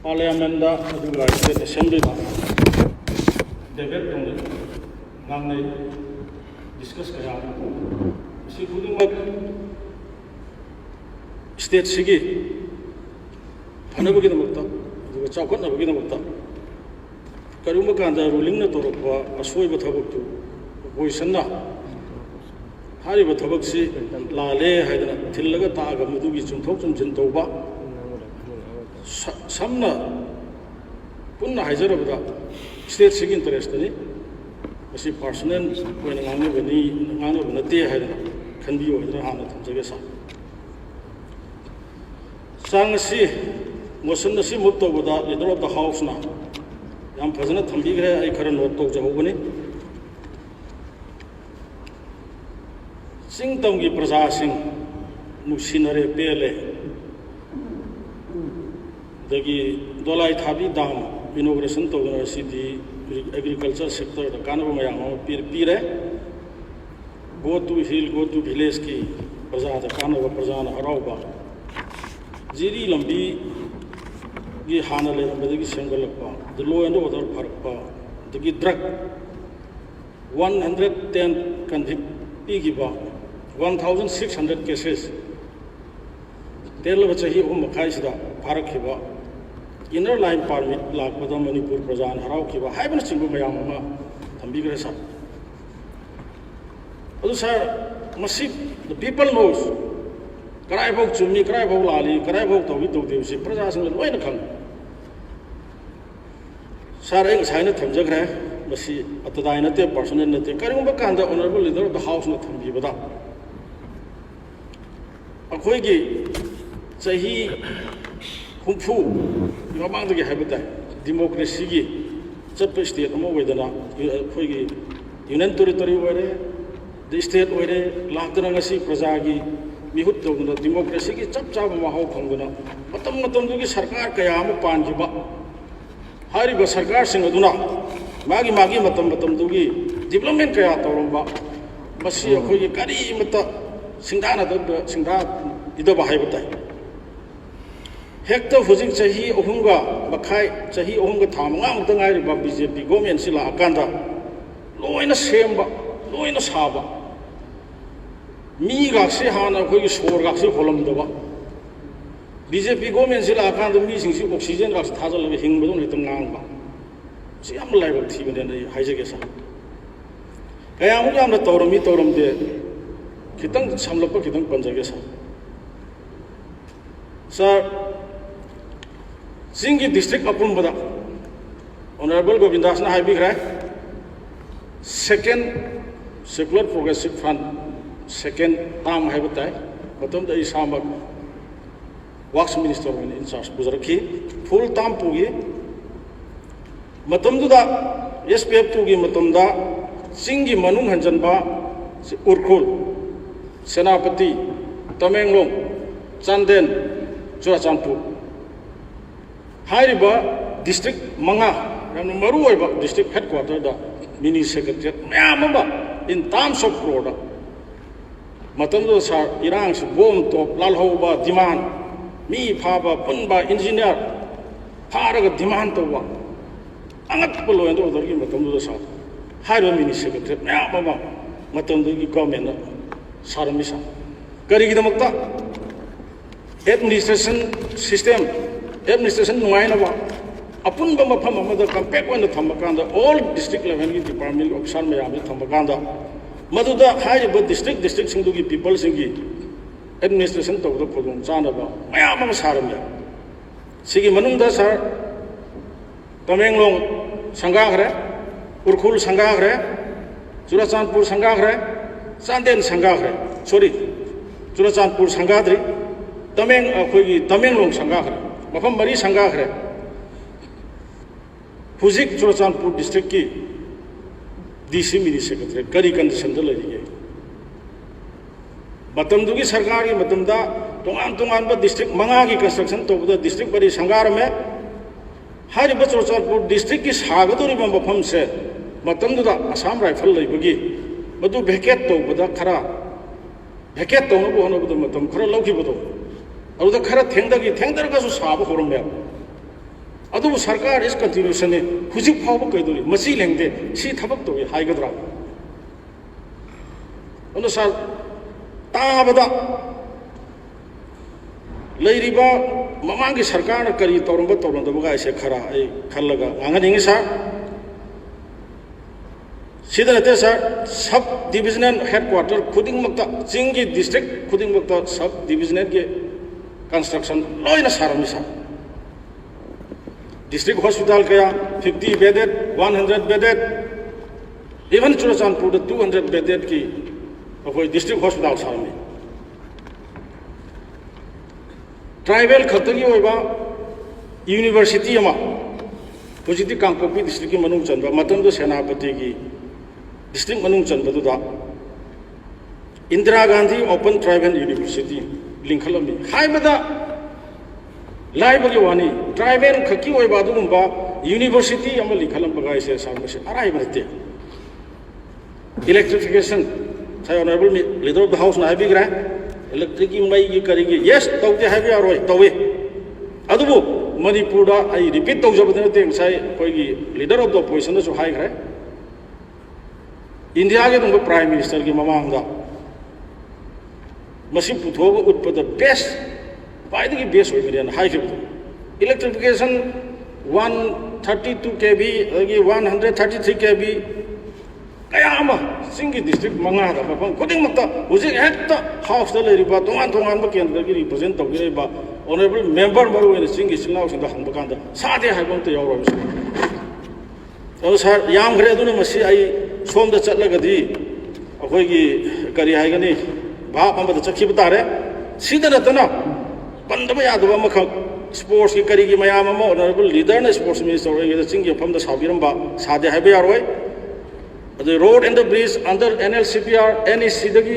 Parliament State Assembly debate ngangnei discuss kaya si khudingmak state sigi phanabagidamukta aduga chawkhatnabagidamukta karumba kanda ruling na torokpa asoiba thabaktu opposition na hariba thabaksi lale haidana thillaga taaga madugi chumthok chumjin tawba samna punna haijarabada state sigi interest ni masi personal koina ngane bani ngane banate haidana khanbiyo haidana hana thamjage sa sang si motion si move tawbada leader of the house na yam phajana thambigre ai khara note tau jahobani sing tamgi praja sing nusinare pele dagi dolai thabi dam inauguration tawna sidi agriculture sector da kanaba mayam pire go to hill go to village ki praja da kanaba praja na harauba jiri lambi gi hana le badagi sengalakpa the law and order pharakpa the drug 110 convict pigiba 1600 cases delwa chahi makhai sida pharakhiba inner line permit lakpada manipur prajan harau khiba haibana chingbu mayam ma thambigre sa adu sir masif the people knows karai bhog chumi karai bhog lali karai bhog tawi tawde si praja sing loina khang sir ai saina thamjagre masi atadai nate personal nate karigumba kanda honorable leader of the house na thambibada akhoi gi chahi humfu yamang dagi haibata democracy gi chappa state amo wedana akhoi gi union territory ware the state ware lakdana ngasi praja gi mihut tawna democracy gi chap chap mahau phanguna matam dugi sarkar kaya am panjiba hariba sarkar sing aduna magi matam dugi development kaya tawromba masi akhoi gi kari mata singdana da singda idaba haibata hekta hojing chahi ohunga bakhai chahi ohunga thamanga mukta ngai ba BJP government sila akanda loina semba loina saba mi gaksi hana khoi sor gaksi holam daba BJP government sila akanda mi singsi oxygen gaksi thajal le hingbadon hitam ngang ba si am lai ba thibane nei haijage sa kaya mu yamna tawram de kitang samlapa kitang panjage sa sir Singi district apun bada Honorable Govindas na haibi gra second secular progressive front second term haibatai matom da isambak works minister in charge buzarki full term pugi matom da SPF tugi matom da singi manung hanjanba urkhul senapati Tamenglong Chanden Churachandpur hariba district manga yamna maru oiba district headquarter da mini secretariat mayamaba in terms of crore matamdo sa irang su bom top lalhoba demand mi phaba punba engineer pharaga demand toba angat polo endo odorgi matamdo sa hariba mini secretariat mayamaba matamdo gi government saramisa kari gidamakta administration system administration nuainaba apunba mafam amada compact on the thambakanda all district level ki department officer mayam thambakanda maduda haiba district singdugi people singi administration to the khudum chanaba mayam saram ya sigi manungda sir Tamenglong sangagre urkhul sangagre Churachandpur sangagre Chanden sangagre sorry Churachandpur sangadri Tamenglong sangagre mafam mari sangagre huzik Churachandpur district ki DC mini secretary kari condition da lagi matam dugi sarkar ki matam da tongan ba district manga ki construction to da district bari sangar me hariba Churachandpur district ki sagadori ba mafam se matam da Assam rifle laibagi madu vacate to bada khara vacate to no bo no matam khara lauki bodo aruda khara thengdagi thengdargasu saba horom me अदुबु सरकार इस continuation ने हुजिक फाव कइदुरी मसी लेंदे सी थबक तो हाइगद्रा अनुसार ताबदा लैरिबा ममांगी सरकार करी तौरंब तौरंदबगा ऐसे खरा ए खल्लगा आंगनिंग सा सिदनते सर सब डिविजनल हेडक्वार्टर खुदिंग मक्ता चिंगी डिस्ट्रिक्ट खुदिंग मक्ता सब डिविजनल के कंस्ट्रक्शन लोइना सारमी सा डिस्ट्रिक्ट हॉस्पिटल कया 50 bedded 100 bedded even Churachandpur 200 bedded की अखोई डिस्ट्रिक्ट हॉस्पिटल सारमी ट्राइबल खतगी होइबा यूनिवर्सिटी अमा हुजिति कांगपोकपी डिस्ट्रिक्ट की मनुंग चंबा मतंदो सेनापति की डिस्ट्रिक्ट मनुंग चंबदुदा Indira Gandhi open tribal university लिंखलमी हाइबदा लाइबगी वानी ट्राइबल खकी होइबा दुगुंबा यूनिवर्सिटी अमा लिंखलमबगा इसे सामसे अराइब नते इलेक्ट्रिफिकेशन साय honourable leader of the house ना हाइबिग्रा इलेक्ट्रिक मई की करेगी यस तौते है यारोय तौवे अदुबु मणिपुर आई रिपीट तौजबदने ते साय कोई लीडर ऑफ द ऑपोजिशन जो हाइग्रे इंडिया के दुंग प्राइम मिनिस्टर की ममांगदा मसी पुथोग उत्पद बेस्ट पाइदगी बेस्ट होइगरेन हाइखिब इलेक्ट्रिफिकेशन 132 kV अगी 133 kV कयामा सिंगी डिस्ट्रिक्ट मंगा दा मफम खुदिंग मक्ता हुजिक हेक्ता हाउस दा लेरिबा तोंगान तोंगान बा केंद्र की रिप्रेजेंट तौगिरेबा ऑनरेबल मेंबर मरु इन सिंगी सिंगाव सिंदा हंब कांदा सादे हाइबम त यावरो और सर याम ग्रे दुने मसी आई सोम दा चलगदी अखोई की करी हाइगनी भाप अमदा चखिब तारे सीधा नतना पंदब यादबा मख स्पोर्ट्स की करी की मयाम अमा ऑनरेबल लीडर ने स्पोर्ट्स मिनिस्टर होइगे सिंगी फम दा साबिरंबा सादे highway यारोय the road and the bridge under NLCPR NEC dagi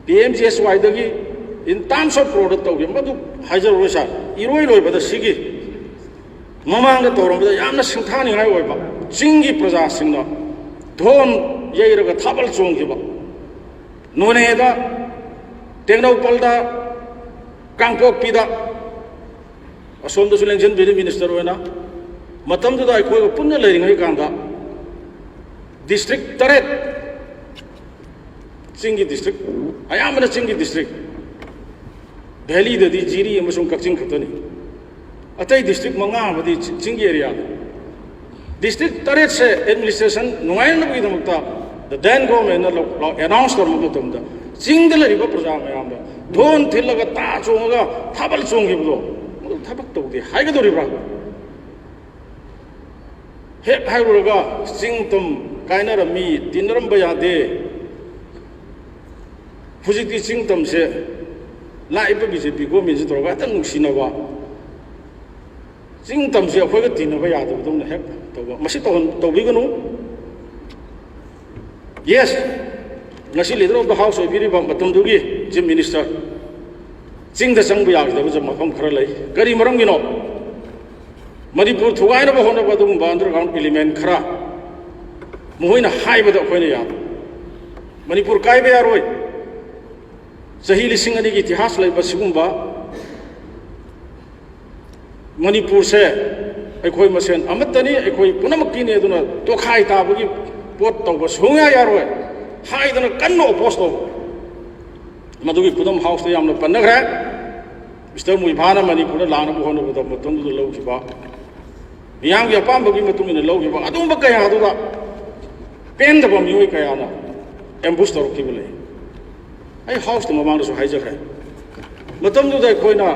PMGSY dagi in terms of product tawgi madu hajar roisa iroi loi bada sigi mamang da torom da yamna singthani ngai oi ba jingi praja singna thon yeiraga thabal chonggi ba none da tengnau palda kangpok pida asom da sulengjen biri minister oina matam da ai khoi punna leiringai kanda district तरेट चिंगी district अयामना चिंगी district valley ददी जीरी अमसुंग कक्चिंग खतनी अतई district मंगा बदी चिंगी एरिया डिस्ट्रिक्ट तरेट से administration नुआइन Nabi दमकता the then government announce करम मतमदा चिंग द लरिबा प्रजा मयाम धोन थिलगा ता चोंगा थाबल चोंगिबदो मदु थबक तौदे हाइगदोरिब्रा हे हाइरुगा चिंग तुम कायनरमी तिनरम यादे हुजिकी चिंगतम से लाइब बीजेपी गवर्नमेंट से तौर नुसीनबा चिंगतम से अखोग तीनब यादबदम हेक तब मसी तौबीगनु यस ngasi leader of the house ओइबिरिबा मतमदुगी चीफ मिनिस्टर चिंगद चंग यागदब ज मफम खरा लई करी मरमगिनो मणिपुर थुगाइनब होनब अदुगुंबा अंडरग्राउंड एलिमेंट खरा मोहन हाइबद अखोइना या मणिपुर कायबे यारोय चही लिसिंग अनी की इतिहास लेब सिगुंबा मणिपुर से अखोइ मसेन अमतनी अखोइ पुनमक्कीने अदुना तोखाइ ताबगी पोट तौब सुंगा यारोय हाइदना कन्नो अपोज तौ मदुगी खुदम हाउस ते यामना पन्नग्रे मिस्टर मुइभाना मणिपुर लानब होनबद मतंदु लौखिबा मियाम की अपामबगी मतुंगिना लौखिबा अदुंबा कया अदुदा पेंदब मियोय कयाना एम्बुश तौरखिब ले आई हाउस ममांगदसु हाइजखरे मतमदुदा अखोइना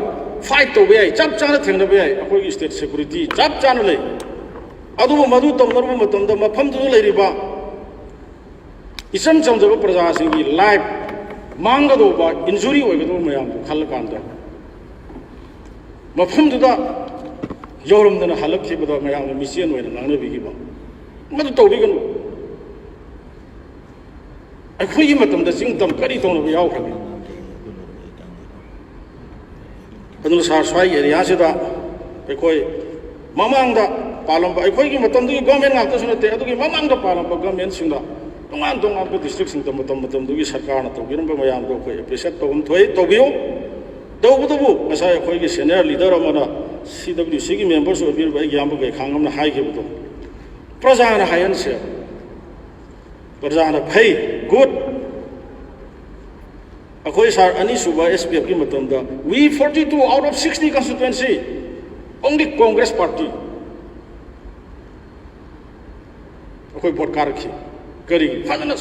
फाइट तौबे याय चप चाना थेंगनबे याय अखोइगी स्टेट सिक्योरिटी चप चाना ले अदुबु मदु तौनरबु मतमदा मफमदु लेरिबा इसम चमजब प्रजासिंगी लाइफ मांगदोबा इंजुरी होइगदो मयाम खल्लकांदा मफमदुदा यौरमदना हलखिबदा मयाम मिसियन होइना नांगनबिगिबा मदु तौबिगनु अखोई मतमदा चिंगतम करी तौनबा यावखबे अदुना सार स्वाई एरिया सेदा अखोई ममांगदा पालंबा अखोई मतमदुगी government ngakta sunate adugi mamangda पालंबा गवर्नमेंट सिंगदा तोंगान तोंगान डिस्ट्रिक्ट सिंग मतमदुगी सरकार ना तौगिरंबा मयाम दो अखोई एप्रिशिएट तौम थोय तौबियो तौबदुबु ngasa अखोई सीनियर लीडर अमना CWC की मेंबर्स ओबिर भाई याम गए खांगम ना हाई के बतो प्रजा ना हायन से प्रजा ना भाई गुड अखोई सार अनि सुबह SPF की मतम दा we 42 out of 60 constituency only Congress party अखोई वोट कार रखी करी फजन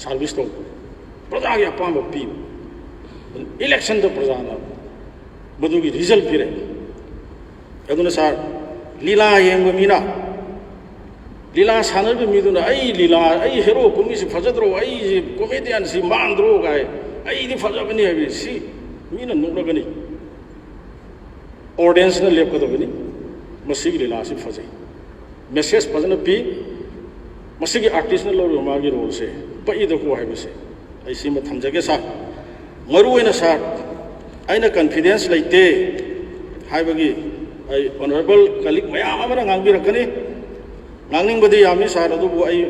सर्विस तो प्रजा के अपाम पी इलेक्शन तो प्रजा ना बदू की रिजल्ट फिरे अदुना सार लीला येंग मीना लीला सानर मीदुना आई लीला आई हेरो कुमी से फजद्रो आई कॉमेडियन से मांद्रो गाय आई दी फजबनी है सी मीना नुगनी ऑडियंस ने लेपकदबनी मसी लीला से फजे मैसेज फजन पी मसी आर्टिस्ट ने लौर मागी रोल से पैदको है ऐसी में थमजगे सा मरुना सार अना कॉन्फिडेंस लेते हाइबगी ऑनरेबल कलीग मैम गांगीरकनी गांगनिंगबदी यामी सार अदुबु आई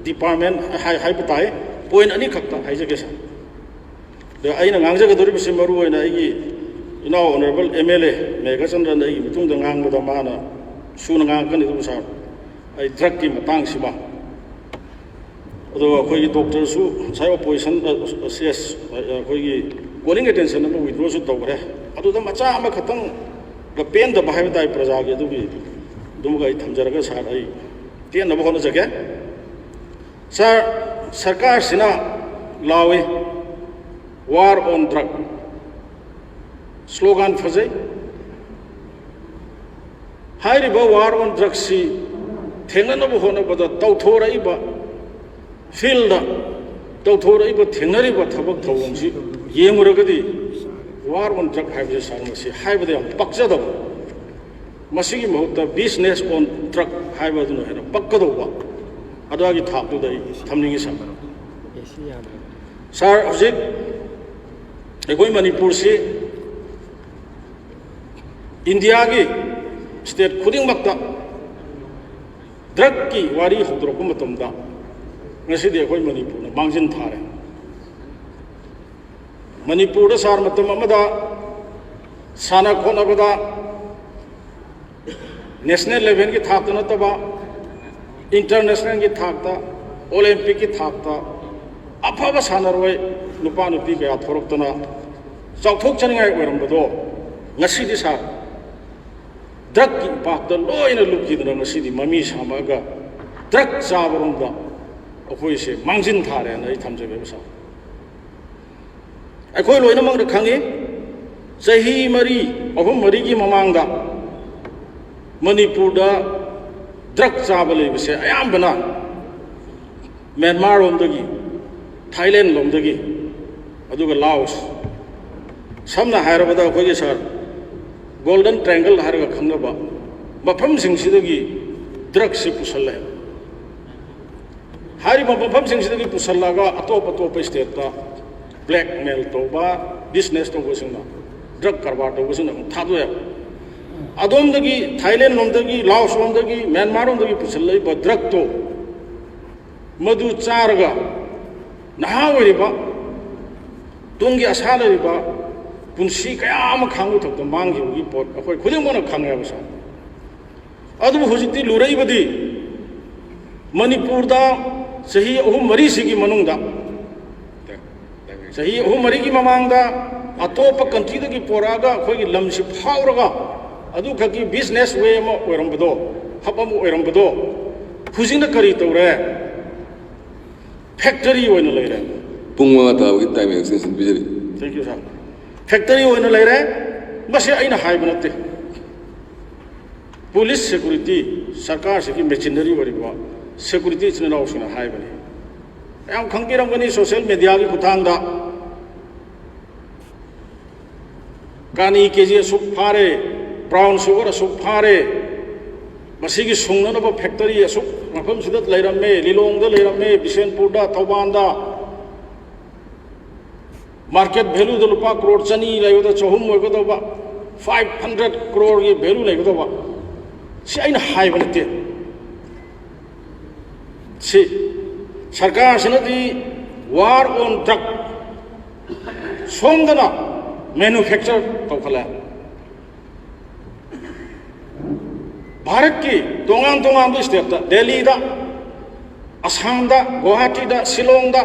डिपार्टमेंट हाइब ताए पॉइंट अनी खक्ता हाइजगे सा दे अइना गांगजगदोरिबसे मरुना आइगी इनाव ऑनरेबल MLA मेघचंद्रन आई मितुंग गांगबदा माना सुना गांगकनी दुबु सार आई ड्रग की मतंग सिमा अदो अखोई डॉक्टर सु साइ ऑपोजिशन CS अखोई कॉलिंग अटेंशन में विड्रॉ सु तौरे अदुदा मचा अमा खतंग ग पेन द बाहाय ताई प्रजा के दुबी दुमगा आई थमजरगा सार आई तेन न बखोन जगे सर सरकार सिना लावे वार ऑन ड्रग स्लोगन फजे हाइरिबा वार ऑन ड्रग सी थेंगनब होनबदा तौथोरइबा फील्ड तौथोरइबा थेंगरिबा थबक थौंसी येंगुरगदी वार ऑन ड्रग हाइबजे सारमसी हाइबदे पक्जदब मसीगी महत्ता बिजनेस ऑन ड्रग हाइबदुन हेन पक्कदोबा अदागी थापदुदै थमनिंगी सा सर हजिक एकोई मणिपुर से इंडिया की स्टेट खुदिंगमक्ता ड्रग की वारी होदरको मतमदा ngasi de koi manipur na mangjin thare manipur da sar matam amada sana khona bada national level ki thak na taba international ki thak ta olympic ki thak ta afaba sana roi nupa nupi kaya thorok tana chauthok chaningai oiram bado ngasi di sar drug ki impact da loina lukki da ngasi di mami samaga drug sabarum da अखोई से मांगजिन थारे न थमजगे बसा अखोई लोइनमंग the खंगे चही मरी अहुम मरी की ममांगदा मणिपुर दा ड्रग चाबा लेबसे अयामबना म्यांमार रोमदगी थाईलैंड लोमदगी अदुगा लाओस समना हायरबदा अखोई सर गोल्डन ट्रायंगल हारगा खंगबा मफम सिंगसिदगी ड्रग से पुसले हारी मफम सिंगसिदगी पुसलगा अतोप अतोप स्टेट ब्लैकमेल तौबा बिजनेस तौबसिंगना ड्रग कारबार तौबसिंगना थादोया अदोमदगी थाईलैंड लोमदगी लाओस लोमदगी म्यांमार लोमदगी पुसलैबा ड्रग तो मधु चारगा नहा ओइरिबा तुंगी आशा लैरिबा पुंसी कयाम खांगु थक्ता मांगिबगी पोट अखोई खुदिंगोना खांगयाबसा अदुबु हुजिति लुरैबदी मणिपुर दा सही अहुम मरी सिगी मनुंगदा सही अहुम मरी की ममांगदा अतोप कंट्री दगी पोरागा अखोई लमसि फावरगा अदु खकी बिजनेस वे म ओइरमबदो हपम ओइरमबदो हुजिंग करी तौरे फैक्टरी ओइना लैरे पुंग मा ताबगी टाइम एक्सटेंशन बिजरी थैंक यू सर फैक्टरी ओइना लैरे बसे आइना हाइब नते पुलिस सिक्योरिटी सरकार से की मशीनरी ओइरिबा सिक्योरिटी इचनाव सिना हाइबने याम खंगिरमगनी सोशल मीडिया की खुथांगदा कानी केजी असुक फारे ब्राउन शुगर असुक फारे मसीगी सुंगनब फैक्टरी असुक मफम सिदत लैरमे लिलोंगदा लैरमे बिशेनपुरदा थौबानदा मार्केट वैल्यू द रुपा करोड़ चनी लैबदा चहुम ओइगदबा 500 करोड़ की वैल्यू लैगदबा से आइना हाइबनते से सरकार सिनदी वार ऑन ड्रग सोमदना मैन्युफैक्चर तौखला भारत की तोंगान तोंगान state Delhi Assam Guwahati Shillong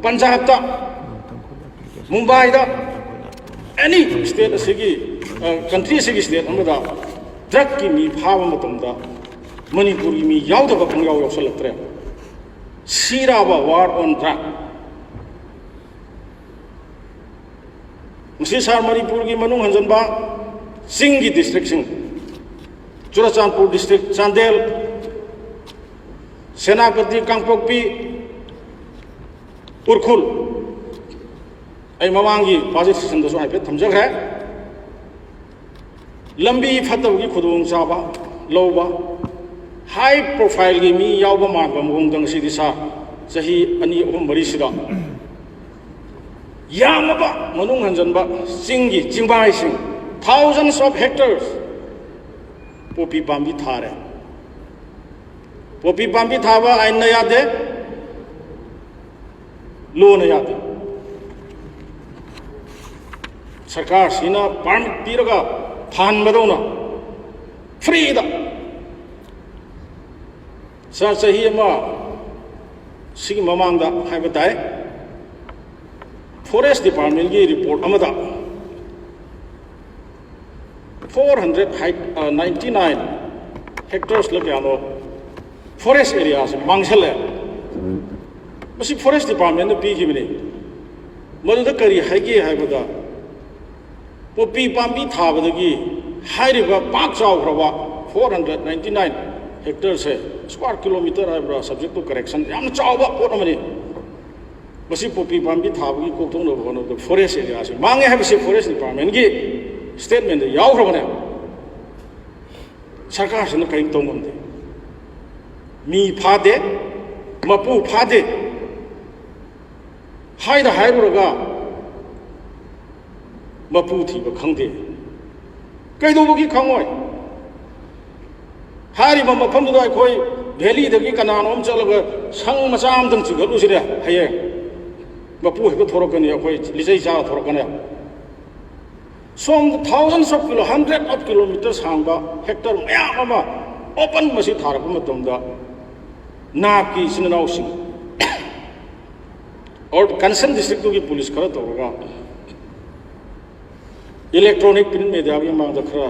Punjab Mumbai any state country से स्टेट ड्रग की मी फाब मणिपुर की मी यादव खंगाव यौसलत्रे सीराब वार ऑन ड्रग सार मणिपुर की मनुंग हंजनबा सिंह की डिस्ट्रिक्ट चुराचांदपुर डिस्ट्रिक्ट चांदेल सेनापति कांगपोकपी उरखुल ममांगी पाजिट सेशन हाइफे थमजग्रे लंबी फतब की खुदोंग चाबा लौबा हाई प्रोफाइल की मी यावबा मानबा मगोंदंग सिदि सा चही अनि अहुम मरी सिदा यामबा मनुंग हंजनबा चिंगी चिंबाई Singh thousands of hectares popi pambi thare popi pambi thaba ain na yade lo na yade sarkar sina permit piraga phan madona free da sa sahi ma sing mamang da haibatai forest department ki report amada 499 hectares le kya no forest area se mangsal hai masi forest department ne pi gi bini madu da kari haige haibada popi pambi thabadagi hairiba pak chaw khrawa 499 hectares hai square kilometer haibra subject to correction yam chawba pot amani masi popi pambi thabagi kokthong no bono the forest area se mange haibse forest department gi statement यावने सरकार से कहीं तौंगमदे मी फादे मपू फादे हाइरुगा मपू थीब खंदे कईदौबगी खंगोय हारिब मफमदुदा अखोय वैलीदगी कनानोम चलगा संग मचा अमदंग चिगलुसिरे हये मपू हेबो थोरकनी अखोय लिजै जा थोरकने Some thousands of hundreds of kilometers hangba hectare mayama open masi tharap matumda naap ki sinanaw sing और concerned district की पुलिस खरा तौरगा electronic print media भी मांग दखरा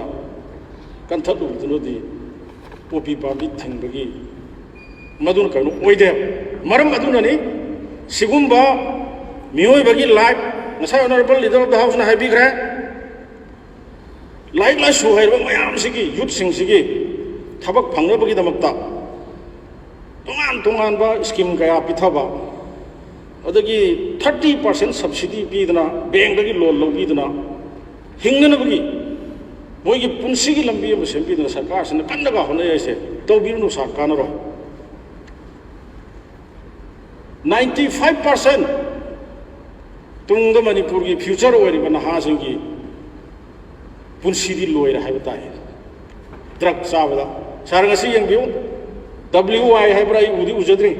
कंथत उदनोदी पोपी पाबी थिंबगी मदुन कनु ओइदे मरम मदुननी सिगुम्बा मियोइबगी लाइफ नसा honourable leader of the house ना हाइबिग्रे लाइक लाइसु हाइबा मयाम सिगी यूथ सिंग सिगी थबक फंगनबगी दमक्ता तोंगान तोंगान बा स्कीम कया पिथबा अदगी 30% सब्सिडी पीदना बैंक दगी लोन लौबीदना हिंगनबगी मोइगी पुंसिगी लंबी अम सेंपीदना सरकार से कन्नगा होनयसे तौबिरनु सरकारनरो 95% तुंग मणिपुर की फ्यूचर ओरिबा नहासिंगी पुंसीदी लोइरा है बताए ड्रग चाबदा सारंगसी यंगियो WI है बरा उदी उजद्री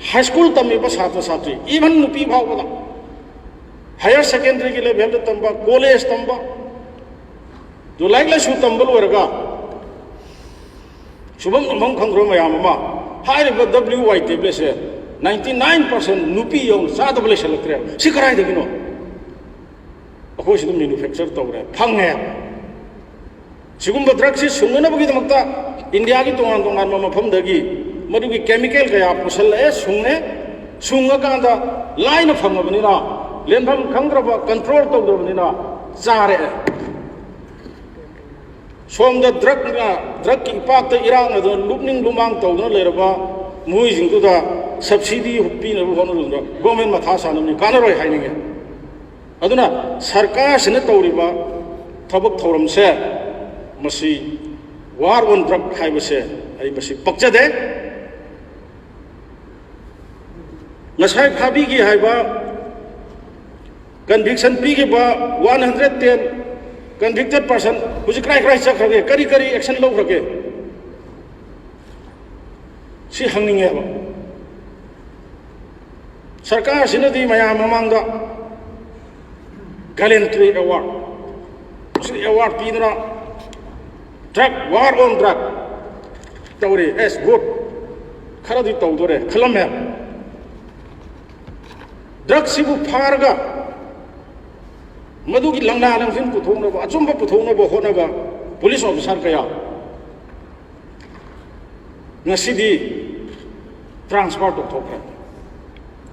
हाई स्कूल तमेबा छात्र छात्री इवन नुपी भावबदा हायर सेकेंडरी की लेवल तंबा कॉलेज तंबा जो लाइक लाइसु तंबल ओरगा शुभम नमंग खंग्रो मयामा हाइरिबा WI टेबले से 99% नुपी यौ चादबले सेलेक्ट्रे सिकराय दगिनो अखोई सिदम मैन्युफैक्चर तौरे फंगे सिगुम्बा ड्रग से सुंगनबगीदमक्ता इंडिया की तोंगान तोंगान मफमदगी मदुगी केमिकल कया पुसलए सुंगने सुंगकांदा लाइन फंगबनिना लेनफम खंग्रबा कंट्रोल तौदबनिना चारे सोमदा ड्रग की इपाक्ता इरांग अदो लुपनिंग लुमांग तौदना लेरबा मुइजिंगदुदा सब्सिडी हुप्पीनबु होनरुदा गवर्नमेंट मथा सानमनि कानरोय हाइनिगे अदुना सरकार से तौरीबा थबक थौरम से मसी वार ऑन ड्रग हाइबसे आई मसी पक्चदे नसाय फाबी की हाइबा कन्विक्शन पीगिबा 110 कन्विक्टेड पर्सन हुजि क्राइ क्राइ चखरगे करी करी एक्शन लौखरगे सि हंगनिंगेबा सरकार सिनदी मयाम ममांगदा गैलेंट्री अवार्ड उसी अवार्ड पीदना ड्रग वार ऑन ड्रग तौरे एस गुड खरदी तौदोरे खलमे ड्रग सिबु फारगा मधुगी लंगना लंगसिन पुथोंनबा अचुंबा पुथोंनबा होनबा पुलिस ऑफिसर कया ngasidi ट्रांसफर तौथोखरे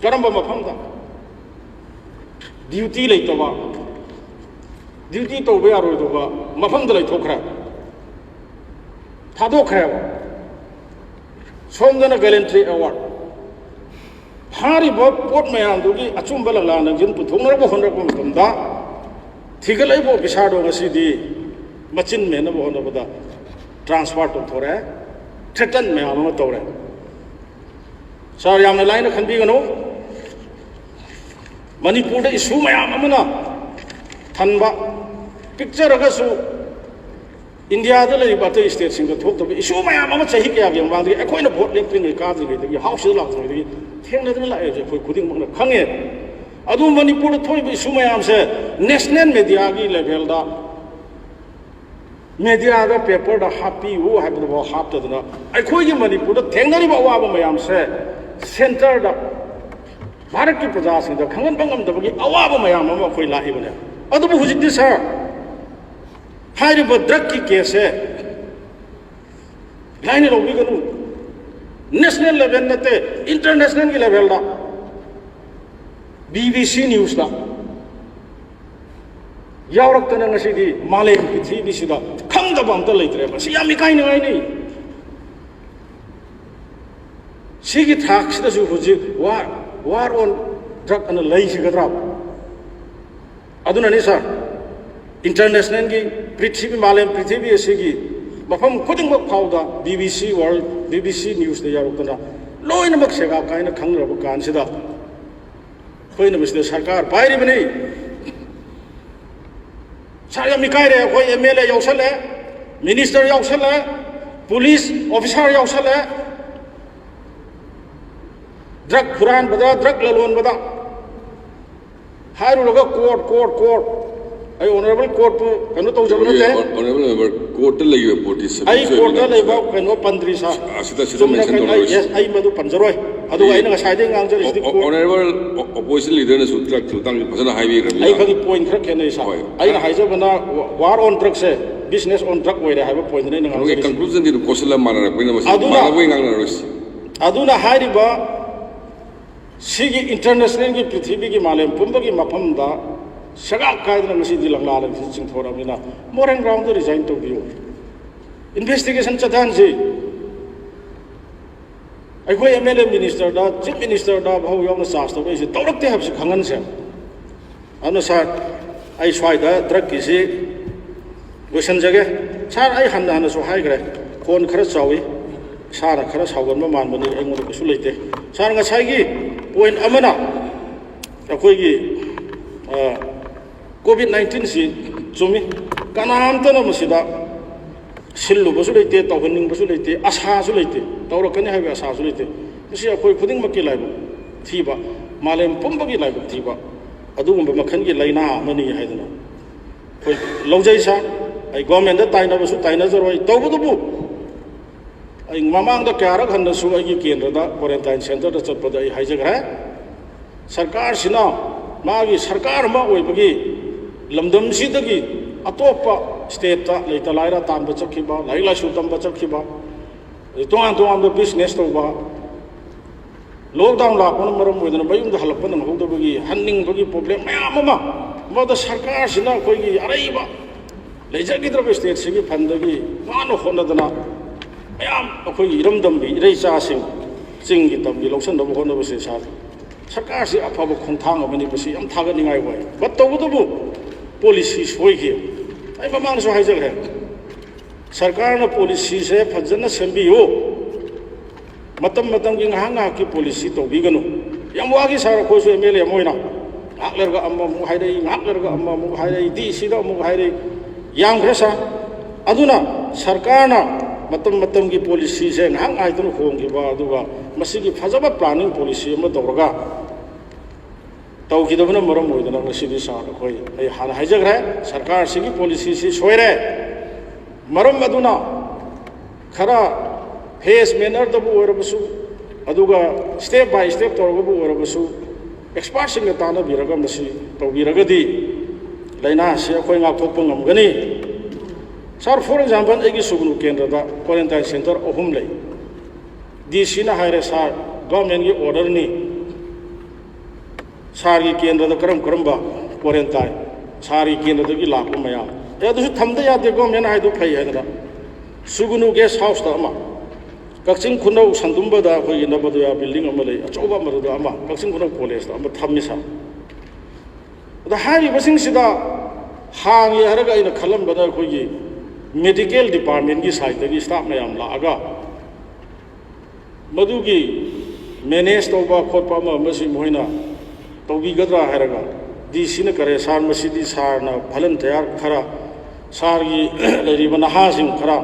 करंबा मफमदा ड्यूटी लेतबा ड्यूटी तौबा यारोइदोबा मफमदा लेथोखरे थादोखरेबा सोमदना गैलेंट्री अवार्ड फारिबा पोट मयामदुगी अचुंबा लंगला नंजिन पुथोंनबा होनरबा मतमदा थिगलैबो ऑफिसरदो ngasidi मचिन मेनबा होनबदा ट्रांसफर तौथोरे थ्रेटन मैम तौरे सर याम लाइन खनबीगनो मणिपुर इशू मैम थनबा पिक्चर इंडिया अतई स्टेट थोब इशू मैम चाही क्या अखोन भोट लेप्री काद्री हाउस लाद्री थेंगन लाए खुद खंगे मणिपुर थोब इशू मैम से नेशनल मीडिया की लेवल मीडिया पेपर हापीयू है हापदना अखोई मणिपुर थेंगरी अवाब मैम से सेंटर भारत की प्रजा खंगनबी अवाब मैम अखोई लाइबने हुजी सर ड्रग की केस है लाइन लौबीगनु नेशनल लेवल नते इंटरनेशनल की लेवल BBC न्यूज़ यावरक्तना ngasiदी मालेम पृथ्वीसीदा खंगदब अमता लेत्रे मसी याम इकाइनगाइनि सिगी थाक्सिदसु हुजि वार ऑन ड्रग अन लैसिगद्रा अदुननि सर इंटरनेशनल की पृथ्वी मालेम पृथ्वी असिगी मफम खुदिंगमक फाउदा BBC वर्ल्ड BBC न्यूज़ दा यावरक्तना लोइनमक सेगा काइना खंगरब कानसिदा कोइना बिसदे सरकार पाइरिबनि सारे मिकायरे कोई MLA यौसले मिनिस्टर यौसले पुलिस ऑफिसर यौसले ड्रग फुरान बदा ड्रग ललोन बदा हायरुलगा कोर्ट आई ऑनरेबल कोर्ट पु कनो तौजबनो ते ऑनरेबल मेंबर कोर्ट लेबे पोटी सब आई कोर्ट लेबा कनो पंद्री सा आसिदा मेंशन तौरो यस आई मदु पंजरोय अदु आइना गासाइदे गांजर इस ऑनरेबल ऑपोजिशन लीडर ने सुत्रक तुतांग फसना हाईवे रबी आई खगी पॉइंट खर केने सा आइना हाइजबना वार ऑन ड्रग से बिजनेस ऑन ड्रग ओइरे हाइबा पॉइंट ने नगा ओके कंक्लूजन दि कोसला माना कोइना मस मानबोय गांगना रोस अदुना हाइरिबा सिगी इंटरनेशनल की पृथ्वी की मालेम पुंबगी मफमदा सगा कायदना ngasi लंगला लंग चिंथोरामिना मोरेन ग्राउंड रिजाइन तो बियो इन्वेस्टिगेशन चदान जी अखोई MLA मिनिस्टर दा चीफ मिनिस्टर दा भाव यावना चार्ज तो इसे तौरक्ते हबसे खंगन से अनु सर आई स्वाइदा ड्रग की से क्वेश्चन जगे sir I Hannah so हाइग्रे phone खरा चावी सारा खरा सावगन मानबनी एंगोन कसु लेते सर ngसाइगी पॉइंट अमना अखोई COVID-19 से चुमी कनामतन मसिदा सिल्लुबसु लेते तौहनिंगबसु लेते आशासु लेते तौरकनी हाइबे आशासु लेते मसि अखोई खुदिंगमकि लाइब थीबा मालेम पुंबगी लाइब थीबा अदुगुंबा मखनगी लाइना अमनी हाइदना कोई लौजै सा आई गवर्नमेंट दा ताइनबसु ताइनजरोय तौबदुबु आई ममांग दा क्यारक हन्नसु आई केंद्र दा क्वारंटाइन सेंटर दा चटपदा आई हाइजग्रे सरकार सिना मागी सरकार मा ओइबगी लमदम सिदगी अतोप स्टेट लेता लाइरा तान बचखिबा लाइक लासु तम बचखिबा तोआन बिजनेस तौबा लॉकडाउन लापन मरम ओइदना बयुम दा हलपन नहौदबगी हन्निंगबगी प्रॉब्लम मयाम अमा मद सरकार सिना कोइगी अरैबा लेजगिद्रब स्टेट सिगी फंदगी मानो होनदना मयाम अखोइगी इरमदमबी इरैचासिंग चिंगी तमबी लौसनदब होनबसे सा सरकार से अफब खोंथांग अमनि बसी यम थागनिंगाय वय बट तौबदबु पॉलिसी सोइगे आई ममांगसु हाइजग्रे सरकार ने पॉलिसी से फजन सेंबियो मतम मतम की ngahang की पॉलिसी तौबीगनु यम वागी सार खोसु MLA Moina ngaklerga amma mu haidai ngaklerga amma mu haidai di sida mu haidai yang gresa aduna sarkarna matam matam की पॉलिसी से ngahang aidun khonggi ba aduga masigi fajaba planning policy ama tawraga तौकीदबना मरम होइदना ngasiदी सा अखोई हाना हाइजग्रे सरकार सिगी policy से सोइरे maram aduna khara phase manner da bu orabasu aduga step by step tawga bu orabasu expert sing ta na biraga masi tawbiragadi laina se khoi nga thokpa ngamgani sir for example egi sugnu kendra da quarantine center ohum lei dc na haire sir government gi order ni sar gi kendra da karam ba quarantine sari kendra da gi lakpa maya ya du thamda ya de government hai du phai hai da sugnu guest house da ama kakching khunau sandumba da khoi na badu ya building ama lei achoba maru da ama kakching khunau college da ama thammi sa da hari basing sida hangi haraga ina khalam bada khoi gi medical department ki side da gi staff mayam la aga madu gi manage to ba khotpa ma masi moina to bi gadra haraga di sina kare sar masidi sar na phalan tayar khara sar gi leri bana ha sing khara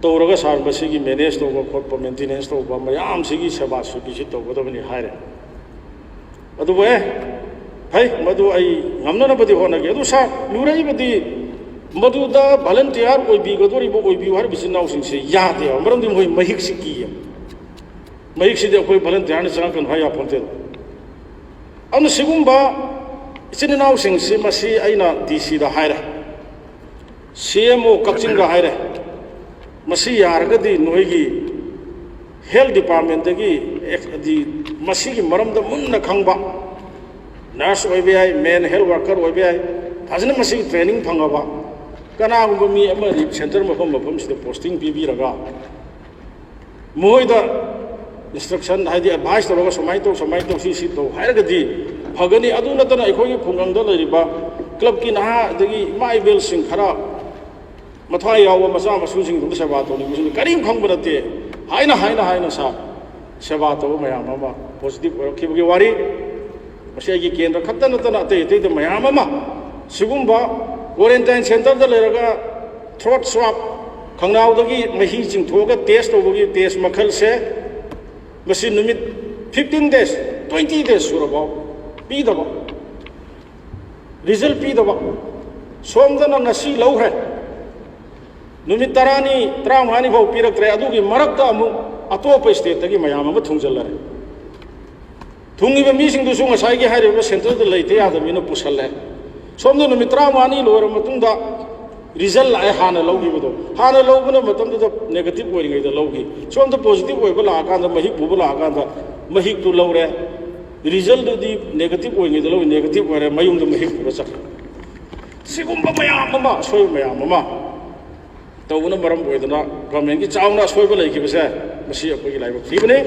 तौरगा सार बसिगी manage तौब खोप maintenance तौब मयाम सिगी सेवा Swiggy तौबदबनी हारे अदुबे है मधु आई ngमनबदी होनगे अदु सा लुरैबदी Madhuda volunteer ओइबिगदोरिबो ओइबिउ हार बिसिनाउ सिंसे यादे मरमदि मोय महिक सिकी महिक सिदे कोइ वॉलंटियर ने चंगकन हाया फोनते अनु सिगुंबा इचिनाउ सिंसे मसी आइना डीसी दा हारे सीएमओ कक्चिंग दा हारे मसी यारगदी नोइगी हेल्थ डिपार्टमेंट दगी दी मसी की मरम द मुन्न खंगबा नर्स ओइबे आई मेन हेल्थ वर्कर ओइबे आई फजन मसी ट्रेनिंग फंगबा कनागुब मी अमरी सेंटर मफम मफम सिद पोस्टिंग पीबीरगा मोइदा इंस्ट्रक्शन हाइदी एडवाइस तोरगा समाई तो सी तो हाइरगदी फगनी अदु नतना अखोगी खुंगंग द लरिबा क्लब की नहा दगी माई बेल सिंह खरा मथाई याव मचा मसूसिंग दुम सेवा तोनी मुसुन करीम खंग बरते हाइना सा सेवा तो मयाम अमा पॉजिटिव ओरखिबगे वारी मसेगी केंद्र खत्ता नतना ते ते मयाम अमा सिगुंबा क्वारंटाइन सेंटर द लेरगा थ्रोट स्वाब खंगनावदगी मही चिंगथोगा टेस्ट तोबगी टेस्ट मखल से मसी निमित 15 days 20 days सुरबा पीदबा रिजल्ट पीदबा सोमदना नसी लौरे नुमित तरानी तरामहानी भाव पीरक्तरे अदुगी मरक्ता अमु अतोप स्टेट तगी मयाम अमा थुंजलरे थुंगिबा मीसिंगदुसु ngसाइगी हाइरिबा सेंटर द लेते यादमिनो पुसल्ले सोमदो नुमित तरामहानी लोर मतुंगदा रिजल्ट आए हाना लौगिबदो हाना लौबना मतमदो नेगेटिव ओइरिङै द लौगी सोमदो पॉजिटिव ओइबा लाकांदा महिक बुबा लाकांदा महिक तु लौरे रिजल्ट दी नेगेटिव ओइङै द लौगी नेगेटिव ओइरे मयुंद महिक बुबा चक सिगुंबा मयाम अमा सोय मयाम अमा तौबना मरम ओइदना गवर्नमेंट की चावना सोयबा लैखिबसे मसी अखोगी लाइबा थीबने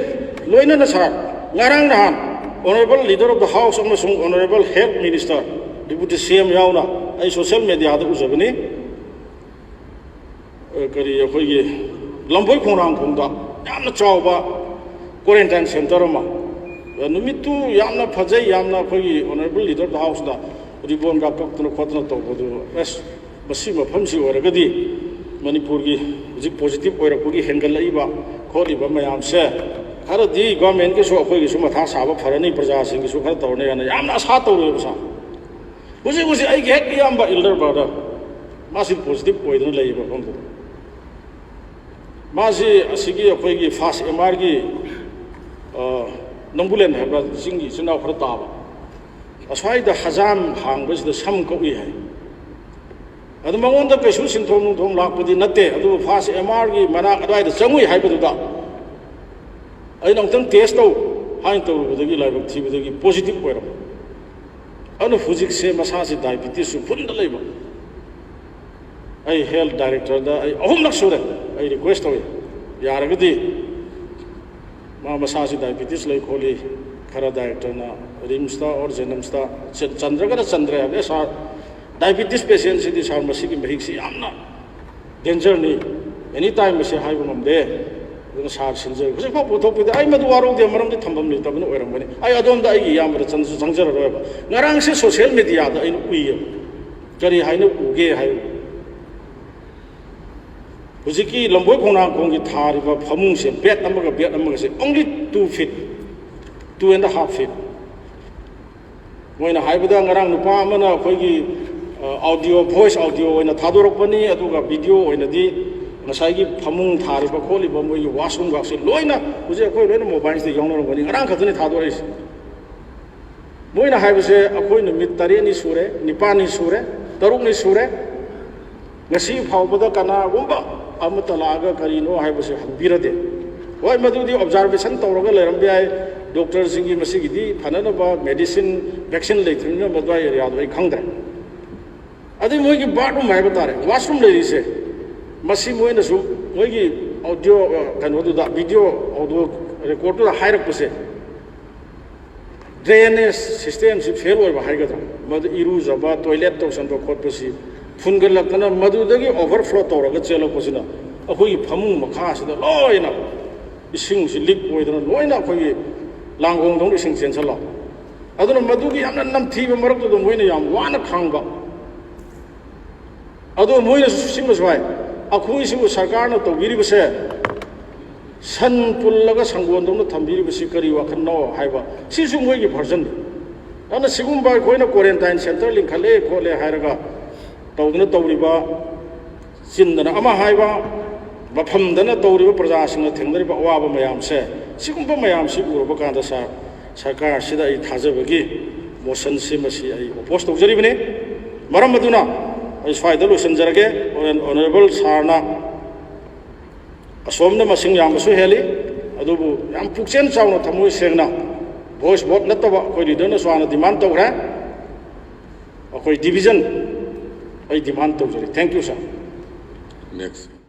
लोइना न सा ngarang nahan honorable leader of the house amasung honorable health minister deputy cm yauna ai social media da uzabani kari akhoi lamboi khongrang khongda yamna chawba quarantine center ma numitu yamna phajai yamna akhoi honorable leader of the house da ribon ga kaptuna khotna tawbodu bas basi mafam si oragadi manipur gi hujik positive oirakpogi hengal laiba kholiba mayam se खर दी government के अखोई मथा साब फरनी प्रजा सिंह खर तौरने आशा तौर सा हुजी हुजी हेक इल्डर ब्रदर मासी पॉजिटिव ओइदना लेब मफम मासी असिगी अखोई फास्ट एमआर की नंबुलेन है सिंगी चिनाव खर ताब अस्वाइद हजाम हांगबसिद सम कौई है अदु मंगोंद कैसु सिंथोम नुथोम लापदी नते अदु फास्ट एमआर की मना अदवाइद चंगुई हाइबदुदा आई नंतंग टेस्ट तो हाइन तौरबदगी लाइबक थीबदगी पॉजिटिव ओइरम अनु हुजिक से मसा से डायबिटीज फुंद लेब आई हेल्थ डायरेक्टर दा आई अहुम लक सुरे आई रिक्वेस्ट होय यारगदी मा मसा से डायबिटीज लै खोली खरा डायरेक्टर ना रिम्स ता और जेनम्स ता चंद्रगरा चंद्र है सा डायबिटीज पेशेंट से सार मसी की महिक से यामना डेंजर नि एनी टाइम से हाइब ममदे सार सिंजर हुजिक फाव पुथोपदे आई मदु वारोदे मरमदे थंबम नि तबन ओइरमबने आई अदोमदा आई यामरा चंजु चंजर रोयबा ngarang se social media da ai ui kari haina uge hai hujiki lamboi khona khongi thariba phamung se bed amaga se only 2 feet 2.5 feet moina haibada ngarang nupa amana khoi gi audio voice audio oina thadorokpani aduga video oina di ngasai phamung thariba kholiba moi washroom gakse loina huje khoi loina mobile se yongnorongani ngarang khathani thadoris moina haibase akhoi numit tareni sure nipani sure tarukni sure ngasi phawbada kana gumba amata laga karino haibase hanbirade hoi madudi observation tawraga lerambe ai doctor singi masigidi phananaba medicine vaccine leithina madwa area doi khangdre adi moigi bathroom haiba tare washroom lerise masi moina su moigi audio kanodu da video audio record da hairak puse drainage system si fail oiba haigadra madu iru jaba toilet to santo khotpasi phungalakna madudagi overflow tawraga chelakosina akhoi phamung makha sida loina ising si leak oidana loina akhoi langgong dong ising chensala aduna madugi yamna namthiba maraktu do moina yam wana khangba ado moina singba swai akhoi sibu sarkarna tawbiribase san pullaga sangwon dong thambiribase kari wakhanno haiba sisu moigi version ana sigumba koina quarantine center linkhale khole hairaga tawduna tawriba sindana ama haiba mafamdana tawriba prajasinga thengdariba awaba mayamse sigumba mayamsi uraba kanda sarkar sida ai thajabagi motion simasi ai oppose tawjaribane maram aduna ai swaida losanjarage honorable sarna asomna masing yamasu heli adubu yam pukchen chawna thamoi sengna voice vote nataba koi leader na swana demand tawra akoi division ai demand tawjari thank you sir Next.